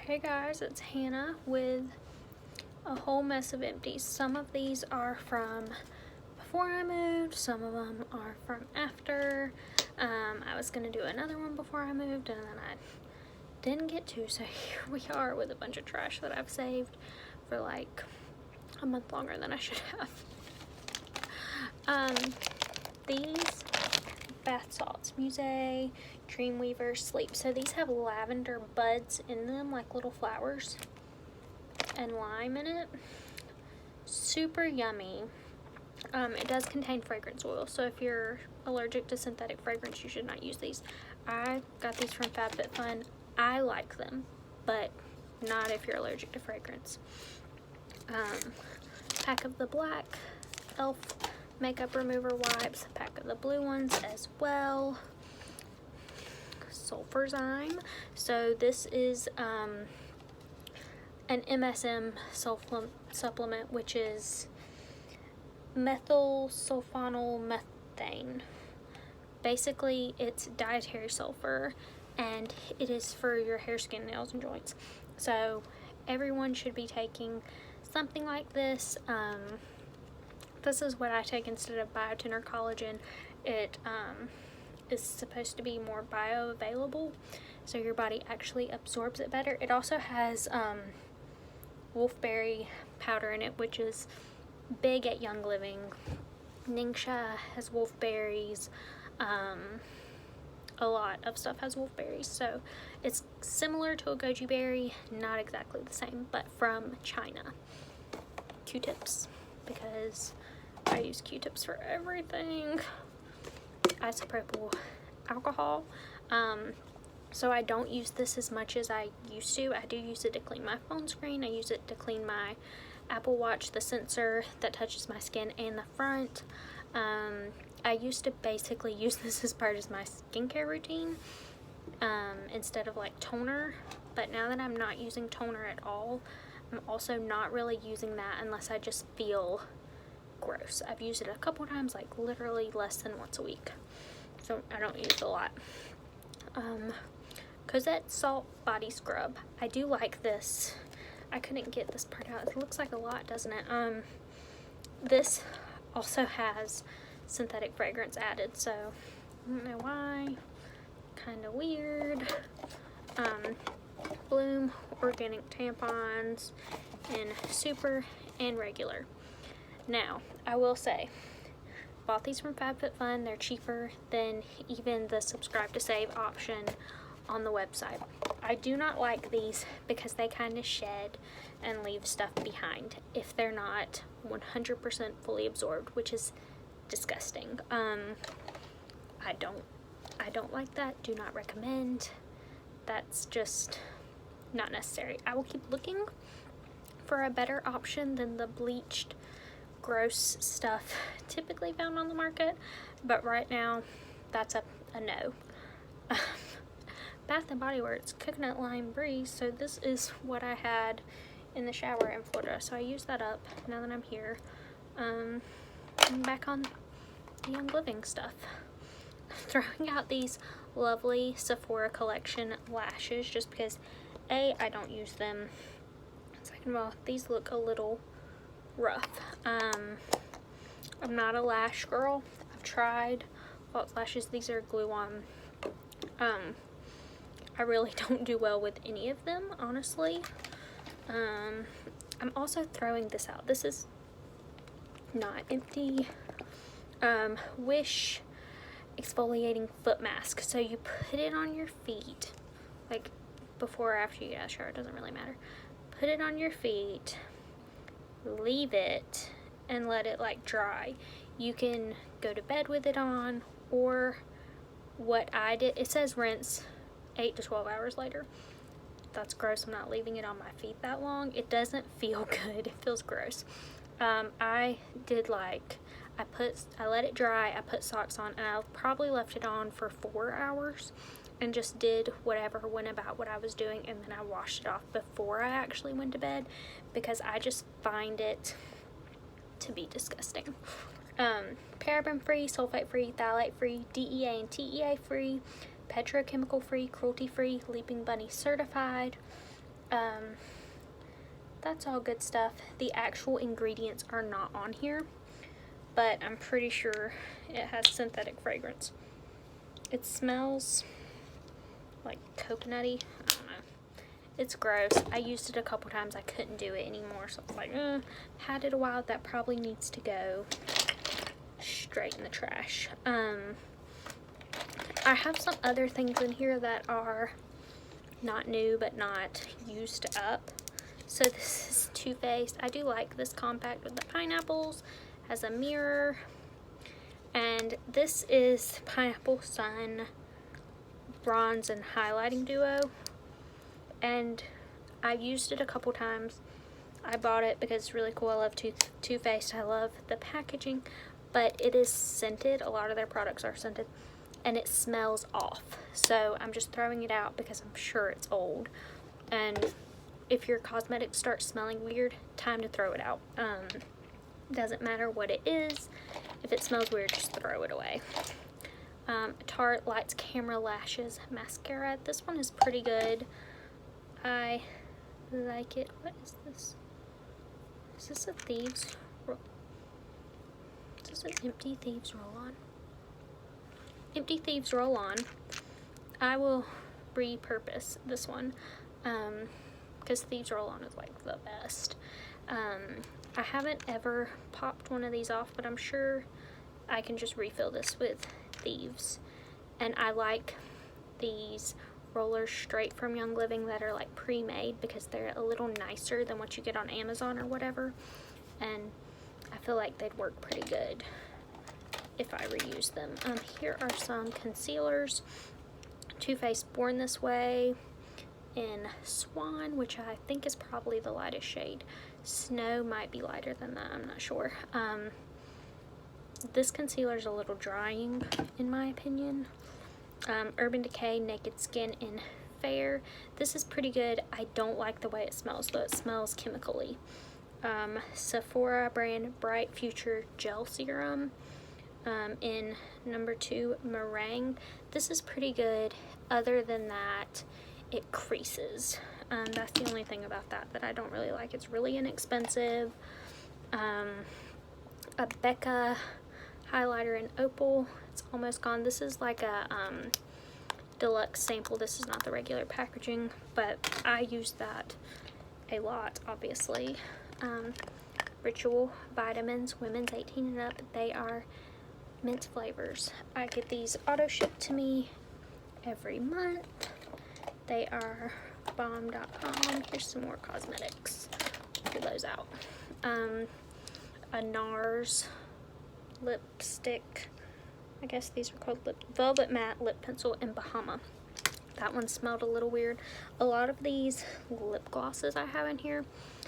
Hey guys, it's Hannah with a whole mess of empties. Some of these are from before I moved, some of them are from after. I was gonna do another one before I moved and then I didn't get to, so here we are with a bunch of trash that I've saved for like a month longer than I should have. These bath salts, Musée, Dreamweaver, Sleep. So these have lavender buds in them, like little flowers, and lime in it. Super yummy. It does contain fragrance oil, so if you're allergic to synthetic fragrance, you should not use these. I got these from FabFitFun. I like them, but not if you're allergic to fragrance. Pack of the black e.l.f. makeup remover wipes, a pack of the blue ones as well. Sulfurzyme. So this is an MSM supplement, which is methyl sulfonyl methane. Basically, it's dietary sulfur, and it is for your hair, skin, nails, and joints. So everyone should be taking something like this. This is what I take instead of biotin or collagen. It is supposed to be more bioavailable, so your body actually absorbs it better. It also has wolfberry powder in it, which is big at Young Living. Ningxia has wolfberries. A lot of stuff has wolfberries, so it's similar to a goji berry, not exactly the same, but from China. Q-tips, because I use Q-tips for everything. Isopropyl alcohol. So I don't use this as much as I used to. I do use it to clean my phone screen. I use it to clean my Apple Watch, the sensor that touches my skin, and the front. I used to basically use this as part of my skincare routine instead of like toner, but now that I'm not using toner at all, I'm also not really using that unless I just feel gross. I've used it a couple times, like literally less than once a week, so I don't use it a lot. Cozette Salt Body Scrub. I do like this. I couldn't get this part out. It looks like a lot, doesn't it? This also has synthetic fragrance added, so I don't know why. Kind of weird. Bloom organic tampons in super and regular. Now, I will say, bought these from FabFitFun. They're cheaper than even the subscribe to save option on the website. I do not like these because they kind of shed and leave stuff behind if they're not 100% fully absorbed, which is disgusting. I don't like that. Do not recommend. That's just not necessary. I will keep looking for a better option than the bleached gross stuff typically found on the market, but right now that's a no. Bath and Body Works Coconut Lime Breeze. So this is what I had in the shower in Florida, so I used that up now that I'm here. I'm back on the Young Living stuff. Throwing out these lovely Sephora collection lashes just because A, I don't use them. Second of all, these look a little rough. I'm not a lash girl. I've tried false lashes. These are glue-on. I really don't do well with any of them, honestly. I'm also throwing this out. This is not empty. Wish exfoliating foot mask. So you put it on your feet, like before or after you get out of the shower, it doesn't really matter. Put it on your feet, leave it, and let it like dry. You can go to bed with it on, or what I did, it says rinse 8 to 12 hours later. That's gross. I'm not leaving it on my feet that long. It doesn't feel good. It feels gross. I did like, I let it dry, I put socks on, and I probably left it on for 4 hours and just did whatever, went about what I was doing, and then I washed it off before I actually went to bed because I just find it to be disgusting. Paraben free, sulfate free, phthalate free, DEA and TEA free, petrochemical free, cruelty free, Leaping Bunny certified. That's all good stuff. The actual ingredients are not on here, but I'm pretty sure it has synthetic fragrance. It smells like coconutty. I don't know. It's gross. I used it a couple times. I couldn't do it anymore, so I was like, had it a while. That probably needs to go straight in the trash. I have some other things in here that are not new but not used up. So this is Too Faced. I do like this compact with the pineapples. Has a mirror. And this is Pineapple Sun Bronze and Highlighting Duo. And I've used it a couple times. I bought it because it's really cool. I love Too Faced. I love the packaging. But it is scented. A lot of their products are scented. And it smells off. So I'm just throwing it out because I'm sure it's old. And if your cosmetics start smelling weird, time to throw it out. Doesn't matter what it is. If it smells weird, just throw it away. Tarte Lights Camera Lashes Mascara. This one is pretty good. I like it. What is this? Is this a Thieves roll? Is this an Empty Thieves Roll-On? Empty Thieves Roll-On. I will repurpose this one. Because Thieves Roll-On is like the best. I haven't ever popped one of these off, but I'm sure I can just refill this with Thieves. And I like these rollers straight from Young Living that are like pre-made because they're a little nicer than what you get on Amazon or whatever. And I feel like they'd work pretty good if I reuse them. Here are some concealers. Too Faced Born This Way in Swan, which I think is probably the lightest shade. Snow might be lighter than that, I'm not sure. This concealer is a little drying in my opinion. Urban Decay Naked Skin in Fair. This is pretty good. I don't like the way it smells though. It smells chemically. Sephora brand Bright Future Gel Serum in number 2 Meringue. This is pretty good. Other than that, it creases. That's the only thing about that I don't really like. It's really inexpensive. A Becca highlighter in Opal. It's almost gone. This is like a deluxe sample. This is not the regular packaging, but I use that a lot, obviously. Ritual Vitamins, women's 18 and up. They are mint flavors. I get these auto shipped to me every month. They are bomb.com. Here's some more cosmetics. Pull those out. A Nars Lipstick. I guess these are called Velvet Matte Lip Pencil in Bahama. That one smelled a little weird. A lot of these lip glosses I have in here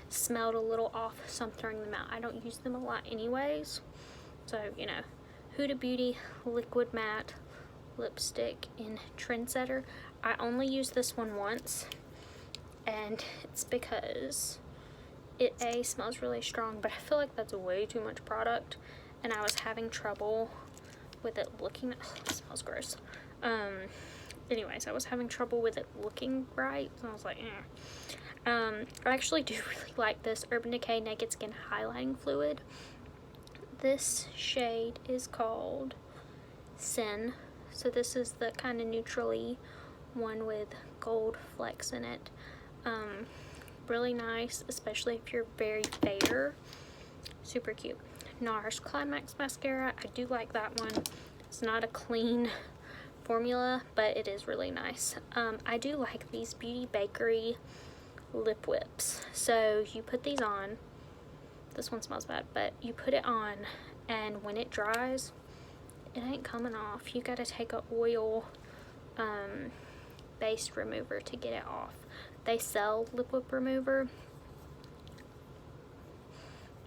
smelled a little off, so I'm throwing them out. I don't use them a lot anyways. So, you know, Huda Beauty Liquid Matte Lipstick in Trendsetter. I only used this one once, and it's because it smells really strong, but I feel like that's way too much product, and I was having trouble with it looking, it smells gross. Anyways, I was having trouble with it looking right, so I was like, I actually do really like this Urban Decay Naked Skin Highlighting Fluid. This shade is called Sin. So this is the kind of neutrally one with gold flecks in it. Really nice, especially if you're very fair. Super cute. Nars Climax Mascara. I do like that one. It's not a clean formula, but it is really nice. I do like these Beauty Bakery lip whips. So you put these on. This one smells bad, but you put it on, and when it dries, it ain't coming off. You gotta take a oil based remover to get it off. They sell lip whip remover.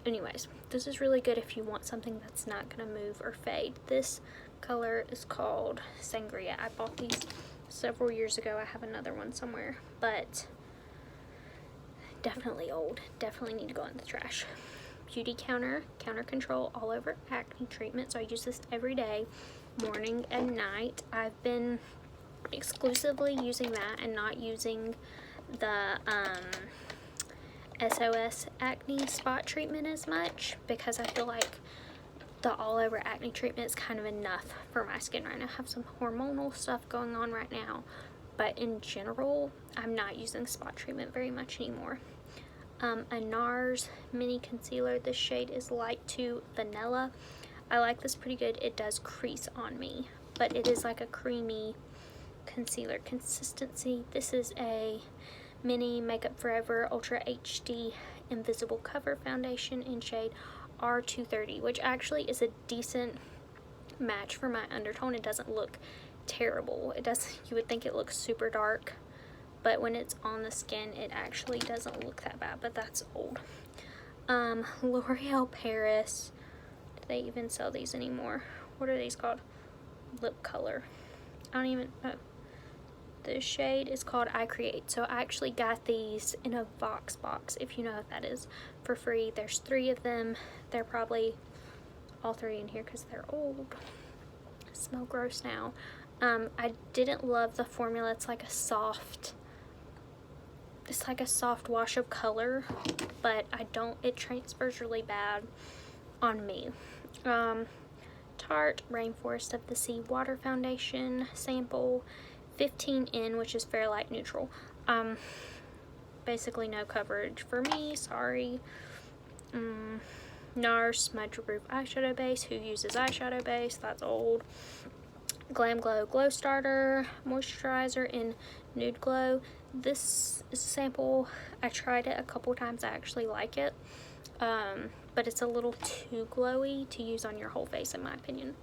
Anyways, this is really good if you want something that's not gonna move or fade. This color is called Sangria. I bought these several years ago. I have another one somewhere, but definitely old. Definitely need to go in the trash. Beauty Counter Control All Over Acne Treatment. So I use this every day, morning and night. I've been exclusively using that and not using the SOS acne spot treatment as much, because I feel like the all over acne treatment is kind of enough for my skin right now. I have some hormonal stuff going on right now, but in general I'm not using spot treatment very much anymore. A Nars mini concealer. This shade is Light to Vanilla. I like this pretty good. It does crease on me, but it is like a creamy concealer consistency. This is a mini Makeup Forever Ultra HD Invisible Cover Foundation in shade R230, which actually is a decent match for my undertone. It doesn't look terrible. It does, you would think it looks super dark, but when it's on the skin it actually doesn't look that bad, but that's old. L'Oreal Paris, do they even sell these anymore? What are these called? Lip color. I don't even know. The shade is called I Create. So I actually got these in a Vox box, if you know what that is, for free. There's 3 of them. They're probably all 3 in here because they're old. Smell gross now. I didn't love the formula. It's like a soft wash of color, but it transfers really bad on me. Tarte Rainforest of the Sea Water Foundation sample, 15N, which is fair light neutral. Basically no coverage for me, sorry. Nars Smudge Proof Eyeshadow Base. Who uses eyeshadow base? That's old. Glam Glow Glow Starter Moisturizer in Nude Glow. This is a sample. I tried it a couple times. I actually like it, but it's a little too glowy to use on your whole face in my opinion.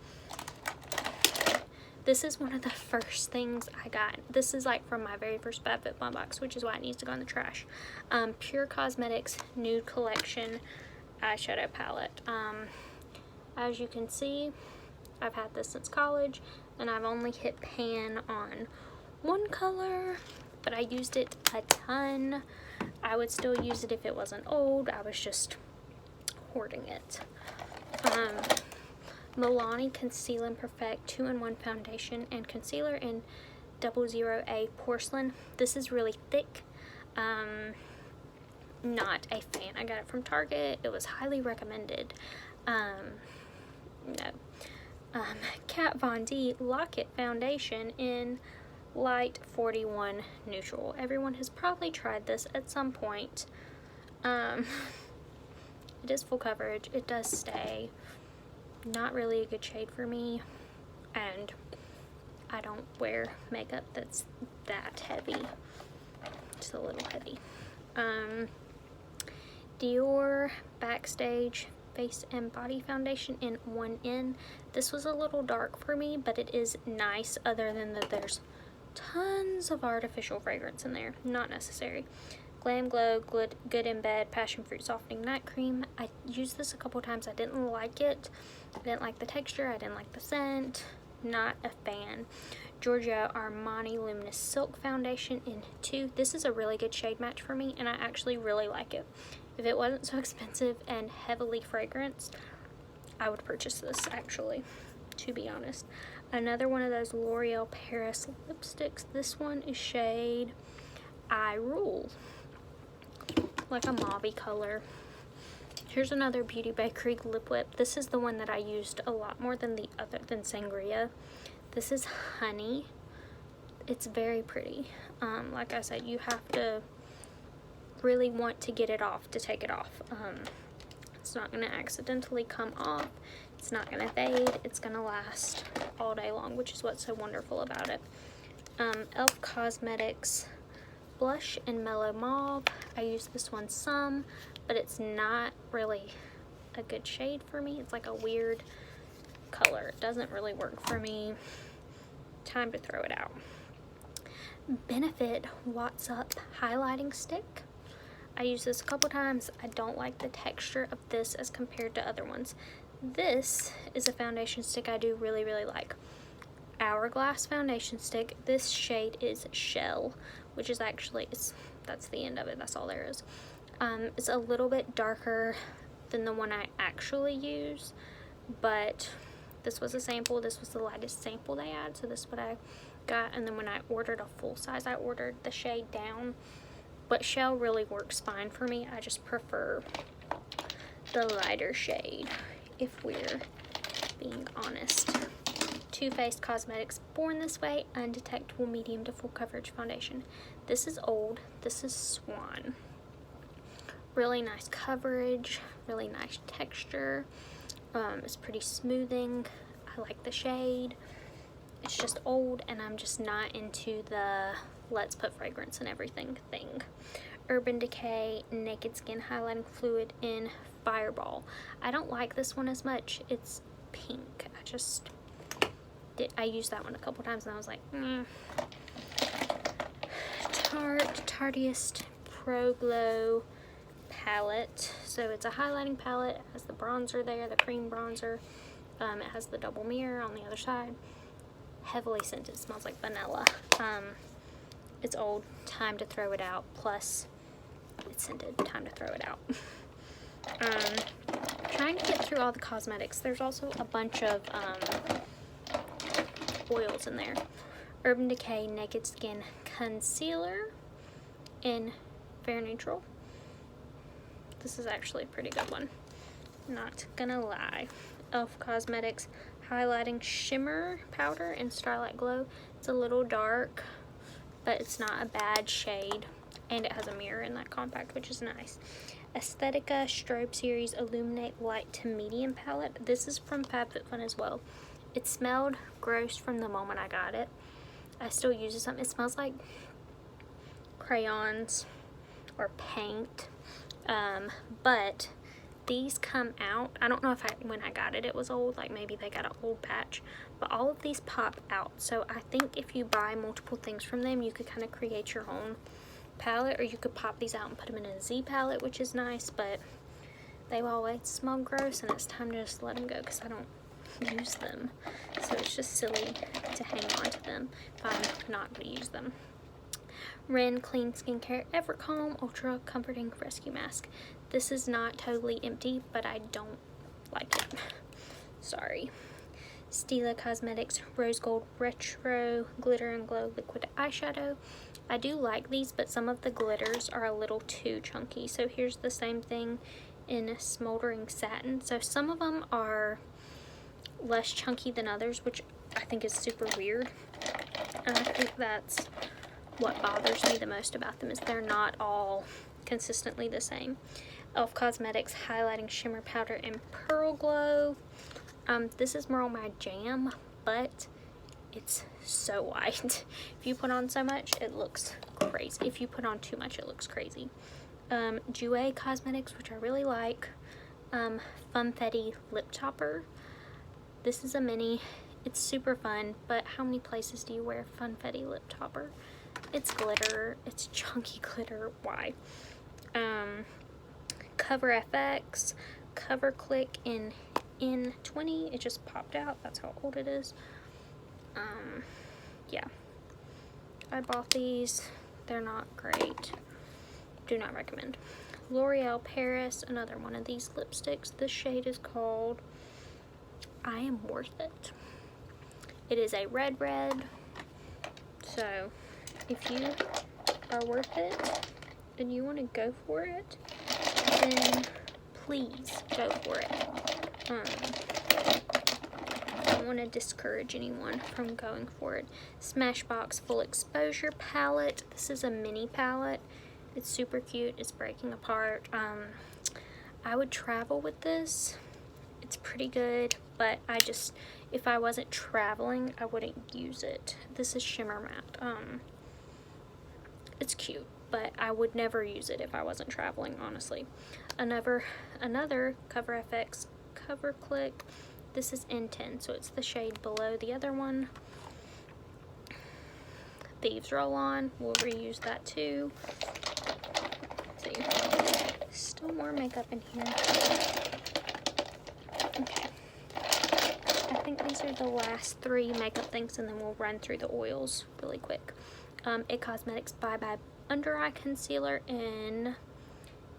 This is one of the first things I got. This is like from my very first FabFitFun box, which is why it needs to go in the trash. Pure Cosmetics Nude Collection eyeshadow palette. As you can see, I've had this since college, and I've only hit pan on one color, but I used it a ton. I would still use it if it wasn't old. I was just hoarding it. Milani Conceal and Perfect 2-in-1 foundation and concealer in 00A porcelain. This is really thick. Not a fan. I got it from Target. It was highly recommended. No. Kat Von D Lock-It foundation in light 41 neutral. Everyone has probably tried this at some point. It is full coverage. It does stay. Not really a good shade for me, and I don't wear makeup that's that heavy. It's a little heavy. Dior Backstage Face and Body Foundation in 1N. This was a little dark for me, but it is nice, other than that there's tons of artificial fragrance in there. Not necessary. Glam Glow Good in Bed Passion Fruit Softening Night Cream. I used this a couple times. I didn't like it. I didn't like the texture. I didn't like the scent. Not a fan. Giorgio Armani Luminous Silk Foundation in 2. This is a really good shade match for me, and I actually really like it. If it wasn't so expensive and heavily fragranced, I would purchase this, actually, to be honest. Another one of those L'Oreal Paris lipsticks. This one is shade I Rule. Like a mauve color. Here's another Beauty Bakery lip whip. This is the one that I used a lot more than than Sangria. This is Honey. It's very pretty. Like I said, you have to really want to get it off to take it off. It's not going to accidentally come off. It's not going to fade. It's going to last all day long, which is what's so wonderful about it. e.l.f. Cosmetics Blush in Mellow Mauve. I use this one some, but it's not really a good shade for me. It's like a weird color. It doesn't really work for me. Time to throw it out. Benefit What's Up Highlighting Stick. I use this a couple times. I don't like the texture of this as compared to other ones. This is a foundation stick I do really, really like. Hourglass foundation stick. This shade is Shell, which is actually, that's the end of it. That's all there is. It's a little bit darker than the one I actually use, but this was a sample. This was the lightest sample they had, so this is what I got. And then when I ordered a full size, I ordered the shade down. but Shell really works fine for me. I just prefer the lighter shade, if we're being honest. Too Faced Cosmetics Born This Way Undetectable Medium to Full Coverage Foundation. This is old. This is Swan. Really nice coverage, really nice texture. It's pretty smoothing. I like the shade. It's just old, and I'm just not into the let's put fragrance in everything thing. Urban Decay Naked Skin Highlighting Fluid in Fireball. I don't like this one as much. It's pink. I used that one a couple times and I was like, Tarteist Pro Glow palette. So it's a highlighting palette. It has the bronzer there, the cream bronzer. It has the double mirror on the other side. Heavily scented. It smells like vanilla. It's old. Time to throw it out. Plus, it's scented. Time to throw it out. Trying to get through all the cosmetics. There's also a bunch of oils in there. Urban Decay Naked Skin Concealer in Fair Neutral. This is actually a pretty good one. Not gonna lie. Elf Cosmetics Highlighting Shimmer Powder in Starlight Glow. It's a little dark, but it's not a bad shade. And it has a mirror in that compact, which is nice. Aesthetica Strobe Series Illuminate Light to Medium Palette. This is from FabFitFun as well. It smelled gross from the moment I got it. I still use it some. It smells like crayons or paint. But these come out. I don't know if when I got it, it was old. Like maybe they got an old batch. But all of these pop out. So I think if you buy multiple things from them, you could kind of create your own palette. Or you could pop these out and put them in a Z palette, which is nice. But they always smell gross. And it's time to just let them go because I don't use them, so it's just silly to hang on to them if I'm not going to use them. Ren Clean Skincare Evercalm Ultra Comforting Rescue Mask. This is not totally empty, but I don't like it. Sorry. Stila Cosmetics Rose Gold Retro Glitter and Glow Liquid Eyeshadow. I do like these, but some of the glitters are a little too chunky. So here's the same thing in Smoldering Satin. So some of them are less chunky than others, which I think is super weird. And I think that's what bothers me the most about them, is they're not all consistently the same. Elf Cosmetics Highlighting Shimmer Powder in Pearl Glow. This is more on my jam, but it's so white. If you put on so much, it looks crazy. If you put on too much, it looks crazy. Jouer Cosmetics, which I really like. Funfetti Lip Topper. This is a mini. It's super fun, but how many places do you wear Funfetti Lip Topper? It's glitter. It's chunky glitter. Why? Cover FX. Cover Click in N20. It just popped out. That's how old it is. Yeah. I bought these. They're not great. Do not recommend. L'Oreal Paris. Another one of these lipsticks. This shade is called I Am Worth It. It is a red. So if you are worth it and you want to go for it, then please go for it. I don't want to discourage anyone from going for it. Smashbox Full Exposure Palette. This is a mini palette. It's super cute. It's breaking apart. I would travel with this. It's pretty good, but if I wasn't traveling, I wouldn't use it. This is Shimmer Matte. It's cute, but I would never use it if I wasn't traveling, honestly. Another Cover FX Cover Click. This is N10, so it's the shade below the other one. Thieves Roll On. We'll reuse that too. Let's see. Still more makeup in here. Okay. I think these are the last 3 makeup things, and then we'll run through the oils really quick. It Cosmetics Bye Bye Under Eye Concealer in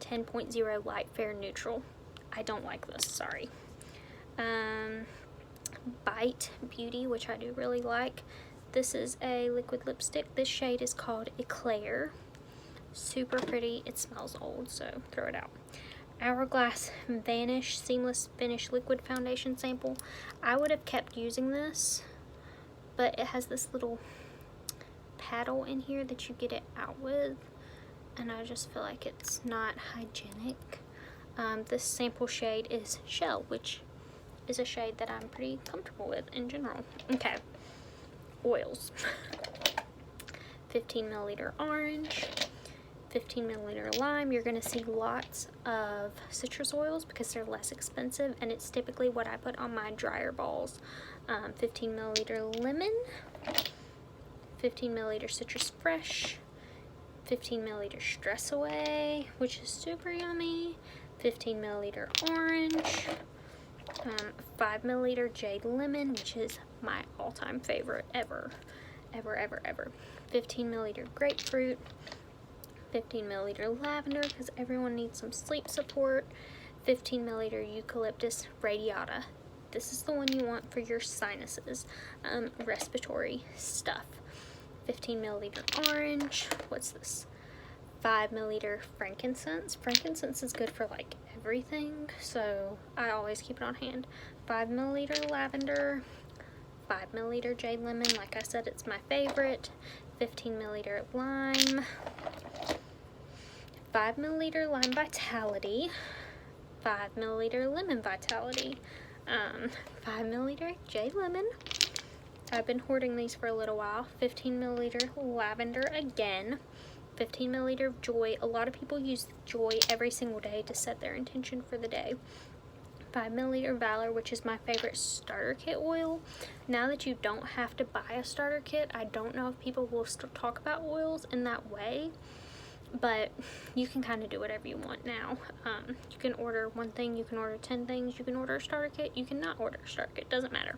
10.0 Light Fair Neutral. I don't like this, sorry. Bite Beauty, which I do really like. This is a liquid lipstick. This shade is called Eclair. Super pretty. It smells old, so throw it out. Hourglass Vanish Seamless Finish Liquid Foundation Sample. I would have kept using this, but it has this little paddle in here that you get it out with, and I just feel like it's not hygienic. This sample shade is Shell, which is a shade that I'm pretty comfortable with in general. Okay, oils. 15 milliliter orange, 15 milliliter lime. You're going to see lots of citrus oils because they're less expensive, and it's typically what I put on my dryer balls. 15 milliliter lemon, 15 milliliter citrus fresh, 15 milliliter stress away, which is super yummy, 15 milliliter orange, 5 milliliter jade lemon, which is my all-time favorite ever, 15 milliliter grapefruit, 15 milliliter lavender because everyone needs some sleep support, 15 milliliter eucalyptus radiata. This is the one you want for your sinuses, respiratory stuff. 15 milliliter orange. What's this? 5 milliliter frankincense. Frankincense is good for like everything, so I always keep it on hand. 5 milliliter lavender, 5 milliliter jade lemon. Like I said, it's my favorite. 15 milliliter lime, 5 milliliter lime vitality, 5 milliliter lemon vitality, 5 milliliter jade lemon. I've been hoarding these for a little while. 15 milliliter lavender again. 15 milliliter of Joy. A lot of people use Joy every single day to set their intention for the day. 5 milliliter Valor, which is my favorite starter kit oil. Now that you don't have to buy a starter kit, I don't know if people will still talk about oils in that way, but you can kind of do whatever you want now. You can order one thing, you can order 10 things, you can order a starter kit, you cannot order a starter kit, doesn't matter.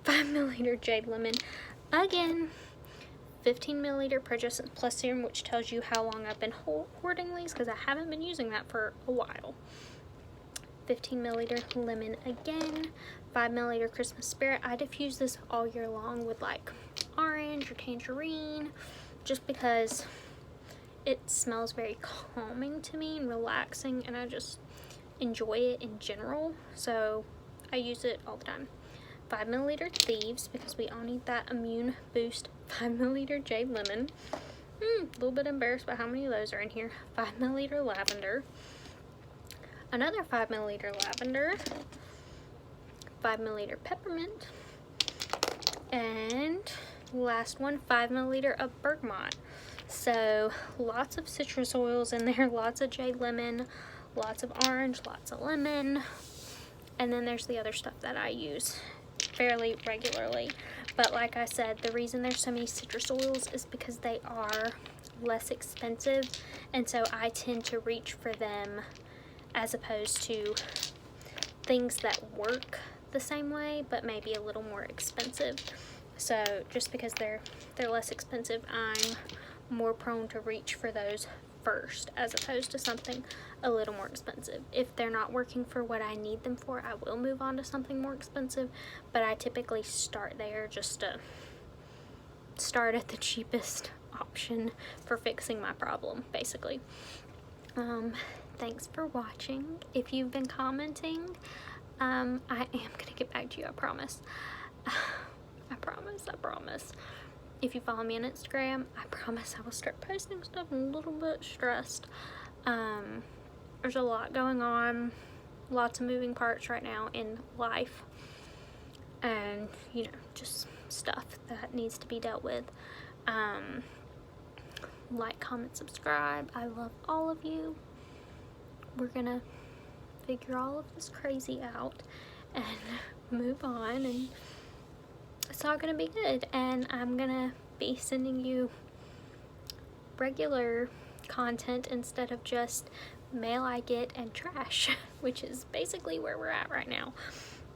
5 milliliter jade lemon again. 15 milliliter Prejudice Plus serum, which tells you how long I've been hoarding these because I haven't been using that for a while. 15 milliliter lemon again. 5 milliliter Christmas Spirit. I diffuse this all year long with like orange or tangerine, just because it smells very calming to me and relaxing, and I just enjoy it in general, so I use it all the time. 5 milliliter Thieves, because we all need that immune boost. 5 milliliter Jade Lemon. A little bit embarrassed by how many of those are in here. 5 milliliter Lavender. Another 5 milliliter Lavender. 5 milliliter Peppermint. And last one, 5 milliliter of Bergamot. So lots of citrus oils in there, lots of Jade Lemon, lots of orange, lots of lemon. And then there's the other stuff that I use fairly regularly. But like I said, the reason there's so many citrus oils is because they are less expensive, and so I tend to reach for them as opposed to things that work the same way but maybe a little more expensive. So just because they're less expensive, I'm more prone to reach for those first as opposed to something a little more expensive. If they're not working for what I need them for, I will move on to something more expensive, but I typically start there just to start at the cheapest option for fixing my problem, basically. Thanks for watching. If you've been commenting, I am gonna get back to you, I promise. I promise. If you follow me on Instagram, I promise I will start posting stuff. I'm a little bit stressed. There's a lot going on, lots of moving parts right now in life, and you know, just stuff that needs to be dealt with. Like, comment, subscribe. I love all of you. We're gonna figure all of this crazy out and move on, and it's all gonna be good. And I'm gonna be sending you regular content instead of just mail I get and trash, which is basically where we're at right now.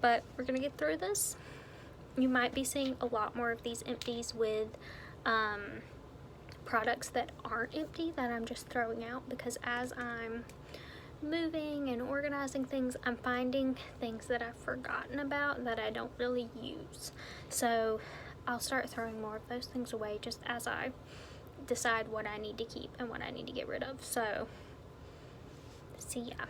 But we're gonna get through this. You might be seeing a lot more of these empties with products that aren't empty that I'm just throwing out, because as I'm moving and organizing things, I'm finding things that I've forgotten about that I don't really use. So I'll start throwing more of those things away just as I decide what I need to keep and what I need to get rid of. So yeah.